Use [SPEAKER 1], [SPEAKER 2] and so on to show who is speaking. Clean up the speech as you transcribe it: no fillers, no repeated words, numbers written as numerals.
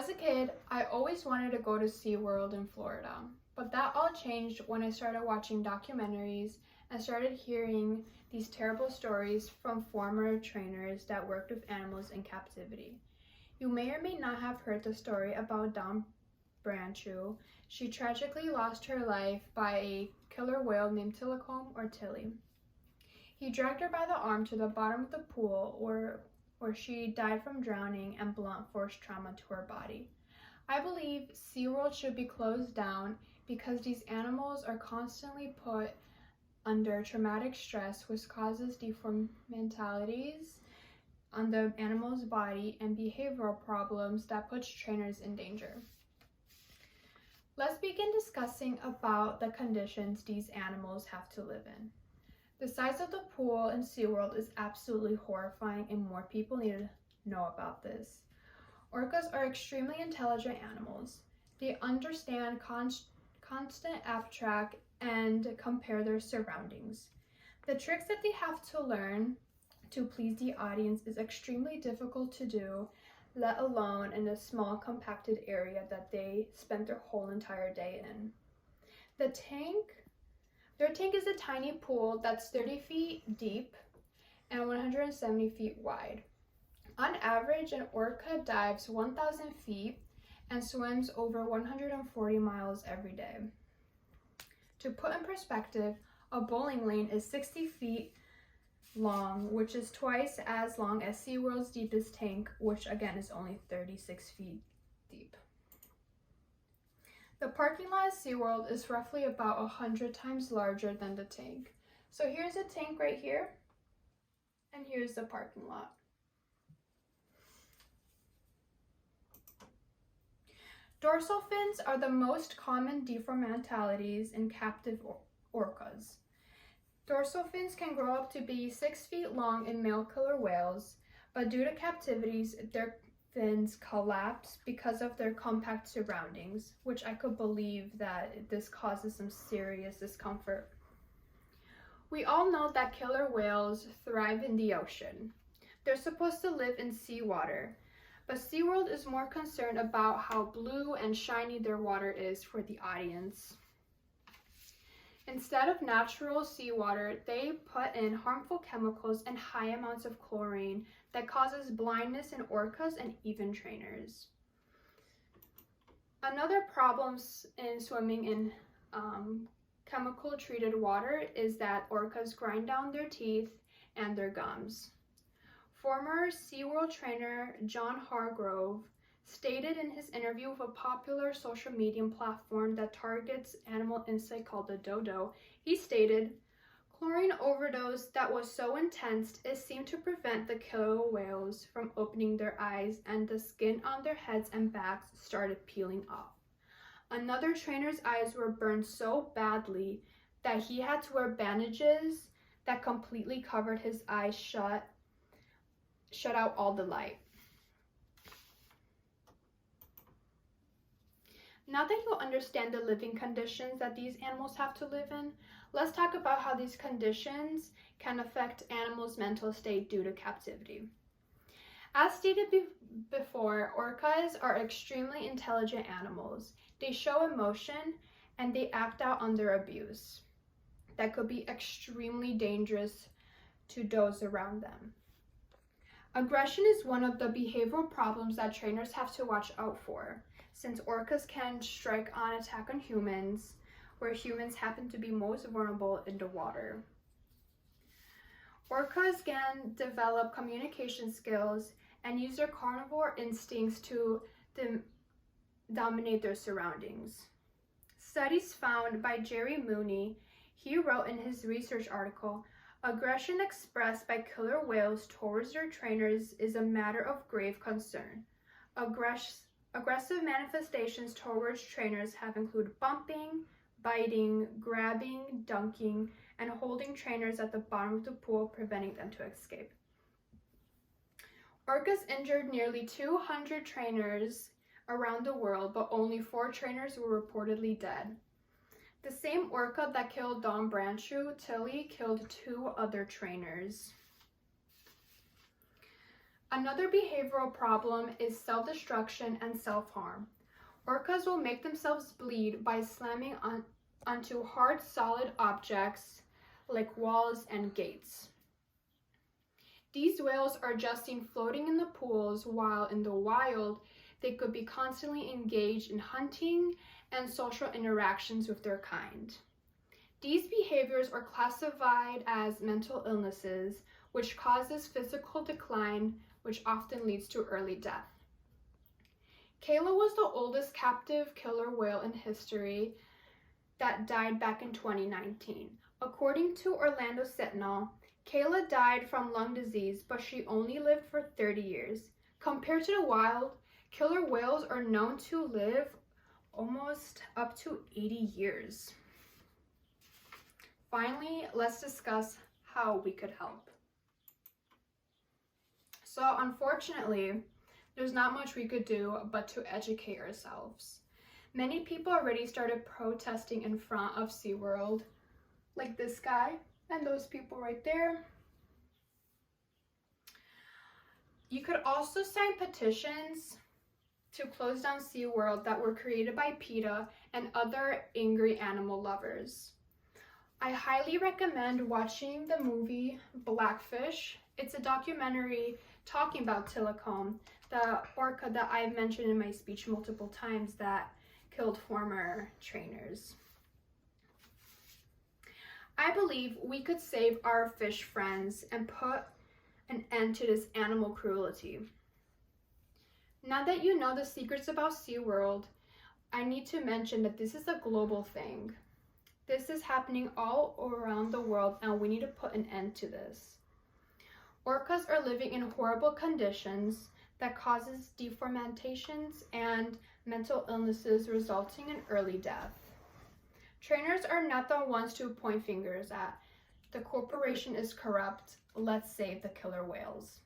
[SPEAKER 1] As a kid, I always wanted to go to SeaWorld in Florida, but that all changed when I started watching documentaries and started hearing these terrible stories from former trainers that worked with animals in captivity. You may or may not have heard the story about Dawn Brancheau. She tragically lost her life by a killer whale named Tilly. He dragged her by the arm to the bottom of the pool where she died from drowning and blunt force trauma to her body. I believe SeaWorld should be closed down because these animals are constantly put under traumatic stress, which causes deformalities on the animal's body and behavioral problems that puts trainers in danger. Let's begin discussing about the conditions these animals have to live in. The size of the pool in SeaWorld is absolutely horrifying, and more people need to know about this. Orcas are extremely intelligent animals. They understand constant abstract and compare their surroundings. The tricks that they have to learn to please the audience is extremely difficult to do, let alone in a small compacted area that they spend their whole entire day in. Their tank is a tiny pool that's 30 feet deep and 170 feet wide. On average, an orca dives 1,000 feet and swims over 140 miles every day. To put in perspective, a bowling lane is 60 feet long, which is twice as long as SeaWorld's deepest tank, which again is only 36 feet deep. The parking lot at SeaWorld is roughly about 100 times larger than the tank. So here's a tank right here, and here's the parking lot. Dorsal fins are the most common deformalities in captive orcas. Dorsal fins can grow up to be 6 feet long in male killer whales, but due to captivities, their fins collapse because of their compact surroundings, which I could believe that this causes some serious discomfort. We all know that killer whales thrive in the ocean. They're supposed to live in seawater, but SeaWorld is more concerned about how blue and shiny their water is for the audience. Instead of natural seawater, they put in harmful chemicals and high amounts of chlorine that causes blindness in orcas and even trainers. Another problem in swimming in chemical treated water is that orcas grind down their teeth and their gums. Former SeaWorld trainer John Hargrove stated in his interview with a popular social media platform that targets animal insight called the Dodo, he stated, "Chlorine overdose that was so intense it seemed to prevent the killer whales from opening their eyes, and the skin on their heads and backs started peeling off. Another trainer's eyes were burned so badly that he had to wear bandages that completely covered his eyes shut out all the light." Now that you understand the living conditions that these animals have to live in, let's talk about how these conditions can affect animals' mental state due to captivity. As stated before, orcas are extremely intelligent animals. They show emotion and they act out under abuse that could be extremely dangerous to those around them. Aggression is one of the behavioral problems that trainers have to watch out for, since orcas can strike on attack on humans, where humans happen to be most vulnerable in the water. Orcas can develop communication skills and use their carnivore instincts to dominate their surroundings. Studies found by Jerry Mooney, he wrote in his research article, "Aggression expressed by killer whales towards their trainers is a matter of grave concern. Aggressive manifestations towards trainers have included bumping, biting, grabbing, dunking, and holding trainers at the bottom of the pool, preventing them to escape." Orcas injured nearly 200 trainers around the world, but only 4 trainers were reportedly dead. The same orca that killed Dawn Brancheau, Tilly, killed 2 other trainers. Another behavioral problem is self-destruction and self-harm. Orcas will make themselves bleed by slamming onto hard, solid objects like walls and gates. These whales are just seen floating in the pools, while in the wild, they could be constantly engaged in hunting and social interactions with their kind. These behaviors are classified as mental illnesses, which causes physical decline, which often leads to early death. Kayla was the oldest captive killer whale in history that died back in 2019. According to Orlando Sentinel, Kayla died from lung disease, but she only lived for 30 years. Compared to the wild, killer whales are known to live almost up to 80 years. Finally, let's discuss how we could help. So unfortunately, there's not much we could do but to educate ourselves. Many people already started protesting in front of SeaWorld, like this guy and those people right there. You could also sign petitions to close down SeaWorld that were created by PETA and other angry animal lovers. I highly recommend watching the movie Blackfish. It's a documentary talking about Tilikum, the orca that I've mentioned in my speech multiple times that killed former trainers. I believe we could save our fish friends and put an end to this animal cruelty. Now that you know the secrets about SeaWorld, I need to mention that this is a global thing. This is happening all around the world, and we need to put an end to this. Orcas are living in horrible conditions that causes deformations and mental illnesses resulting in early death. Trainers are not the ones to point fingers at. The corporation is corrupt. Let's save the killer whales.